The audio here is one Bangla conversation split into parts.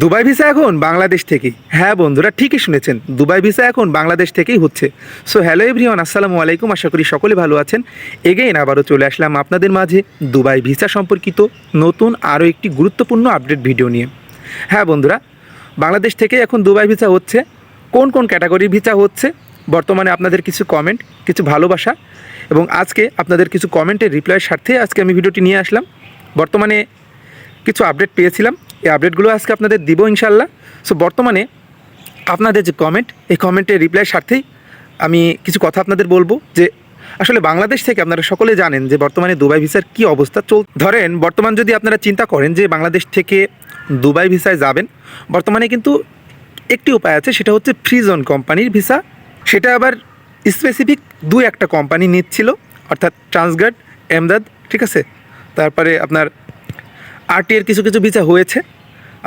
দুবাই ভিসা এখন বাংলাদেশ থেকেই। হ্যাঁ বন্ধুরা, ঠিকই শুনেছেন, দুবাই ভিসা এখন বাংলাদেশ থেকেই হচ্ছে। সো হ্যালো এভরিওয়ান, আসসালামু আলাইকুম। আশা করি সকলে ভালো আছেন। এগেইন আবারও চলে আসলাম আপনাদের মাঝে দুবাই ভিসা সম্পর্কিত নতুন আরও একটি গুরুত্বপূর্ণ আপডেট ভিডিও নিয়ে। হ্যাঁ বন্ধুরা, বাংলাদেশ থেকে এখন দুবাই ভিসা হচ্ছে। কোন কোন ক্যাটাগরির ভিসা হচ্ছে, বর্তমানে আপনাদের কিছু কমেন্ট, কিছু ভালোবাসা এবং আজকে আপনাদের কিছু কমেন্টের রিপ্লাইয়ের স্বার্থে আজকে আমি ভিডিওটি নিয়ে আসলাম। বর্তমানে কিছু আপডেট পেয়েছিলাম, এই আপডেটগুলো আজকে আপনাদের দিব ইনশাল্লাহ। সো বর্তমানে আপনাদের যে কমেন্ট, এই কমেন্টের রিপ্লাইয়ের স্বার্থেই আমি কিছু কথা আপনাদের বলবো। যে আসলে বাংলাদেশ থেকে আপনারা সকলে জানেন যে বর্তমানে দুবাই ভিসার কী অবস্থা ধরেন বর্তমান যদি আপনারা চিন্তা করেন যে বাংলাদেশ থেকে দুবাই ভিসায় যাবেন, বর্তমানে কিন্তু একটি উপায় আছে, সেটা হচ্ছে ফ্রি জোন কোম্পানির ভিসা। সেটা আবার স্পেসিফিক দু একটা কোম্পানি নিচ্ছিল, অর্থাৎ ট্রান্সগার্ড, এমদাদ, ঠিক আছে। তারপরে আপনার আরটিএর কিছু কিছু ভিসা হয়েছে।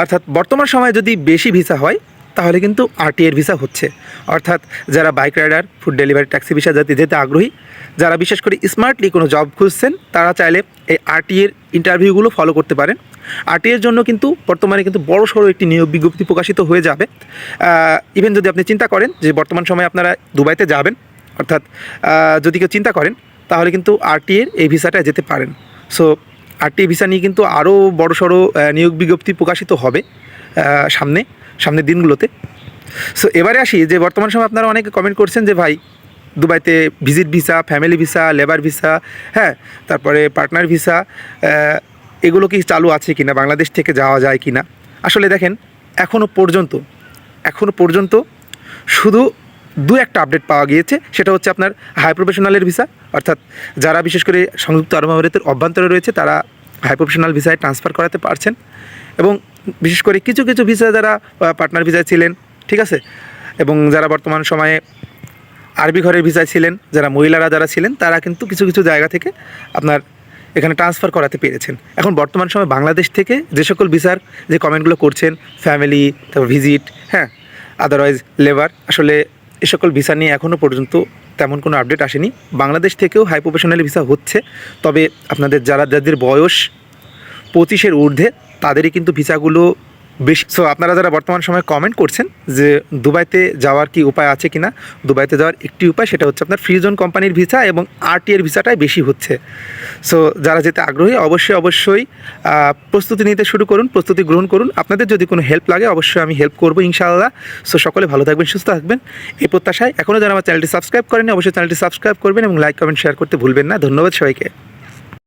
অর্থাৎ বর্তমান সময়ে যদি বেশি ভিসা হয় তাহলে কিন্তু আরটিএর ভিসা হচ্ছে। অর্থাৎ যারা bike rider, food delivery, taxi visa যেতে আগ্রহী, যারা বিশেষ করে স্মার্টলি কোনো জব খুঁজছেন, তারা চাইলে এই আরটিএর ইন্টারভিউগুলো ফলো করতে পারেন। আরটিএর জন্য কিন্তু বর্তমানে কিন্তু বড়সড় একটি নিয়োগ বিজ্ঞপ্তি প্রকাশিত হয়ে যাবে। ইভেন যদি আপনি চিন্তা করেন যে বর্তমান সময়ে আপনারা দুবাইতে যাবেন, অর্থাৎ যদি কেউ চিন্তা করেন তাহলে কিন্তু আরটিএর এই ভিসাটা যেতে পারেন। সো আরটিএ ভিসা নিয়ে কিন্তু আরও বড়সড় নিয়োগ বিজ্ঞপ্তি প্রকাশিত হবে সামনের দিনগুলোতে। সো এবারে আসি যে বর্তমান সময় আপনারা অনেকে কমেন্ট করছেন যে ভাই দুবাইতে visit visa, family visa, labour visa, হ্যাঁ, তারপরে পার্টনার ভিসা, এগুলো কি চালু আছে কিনা, বাংলাদেশ থেকে যাওয়া যায় কিনা। আসলে দেখেন, এখনও পর্যন্ত শুধু দু একটা আপডেট পাওয়া গিয়েছে। সেটা হচ্ছে আপনার হাই প্রফেশনালের ভিসা, অর্থাৎ যারা বিশেষ করে সংযুক্ত আরব আমিরাতের অভ্যন্তরে রয়েছে তারা হাই প্রফেশনাল ভিসায় ট্রান্সফার করাতে পারছেন। এবং বিশেষ করে কিছু কিছু ভিসা যারা পার্টনার ভিসায় ছিলেন, ঠিক আছে, এবং যারা বর্তমান সময়ে আরবি ঘরের ভিসায় ছিলেন, যারা মহিলারা যারা ছিলেন, তারা কিন্তু কিছু কিছু জায়গা থেকে আপনার এখানে ট্রান্সফার করাতে পেরেছেন। এখন বর্তমান সময় বাংলাদেশ থেকে যে সকল ভিসার যে কমেন্টগুলো করছেন, ফ্যামিলি, তারপর ভিজিট, হ্যাঁ, আদারওয়াইজ লেবার, আসলে এ সকল ভিসা নিয়ে এখনও পর্যন্ত তেমন কোনো আপডেট আসেনি। বাংলাদেশ থেকেও হাই প্রফেশনাল ভিসা হচ্ছে, তবে আপনাদের যাদের বয়স 25-এর ঊর্ধ্বে তাদেরই কিন্তু ভিসাগুলো বেশি। সো আপনারা যারা বর্তমান সময়ে কমেন্ট করছেন যে দুবাইতে যাওয়ার কি উপায় আছে কি না, দুবাইতে যাওয়ার একটি উপায়, সেটা হচ্ছে আপনার ফ্রি জোন কোম্পানির ভিসা এবং আরটিএর ভিসাটাই বেশি হচ্ছে। সো যারা যেতে আগ্রহী অবশ্যই প্রস্তুতি নিতে শুরু করুন, প্রস্তুতি গ্রহণ করুন। আপনাদের যদি কোনো হেল্প লাগে অবশ্যই আমি হেল্প করবো ইনশাআল্লাহ। সো সকলে ভালো থাকবেন, সুস্থ থাকবেন, এই প্রত্যাশায়। এখনও যারা আমার চ্যানেলটি সাবস্ক্রাইব করেনি অবশ্যই চ্যানেলটি সাবস্ক্রাইব করবেন এবং লাইক, কমেন্ট, শেয়ার করতে ভুলবেন না। ধন্যবাদ সবাইকে।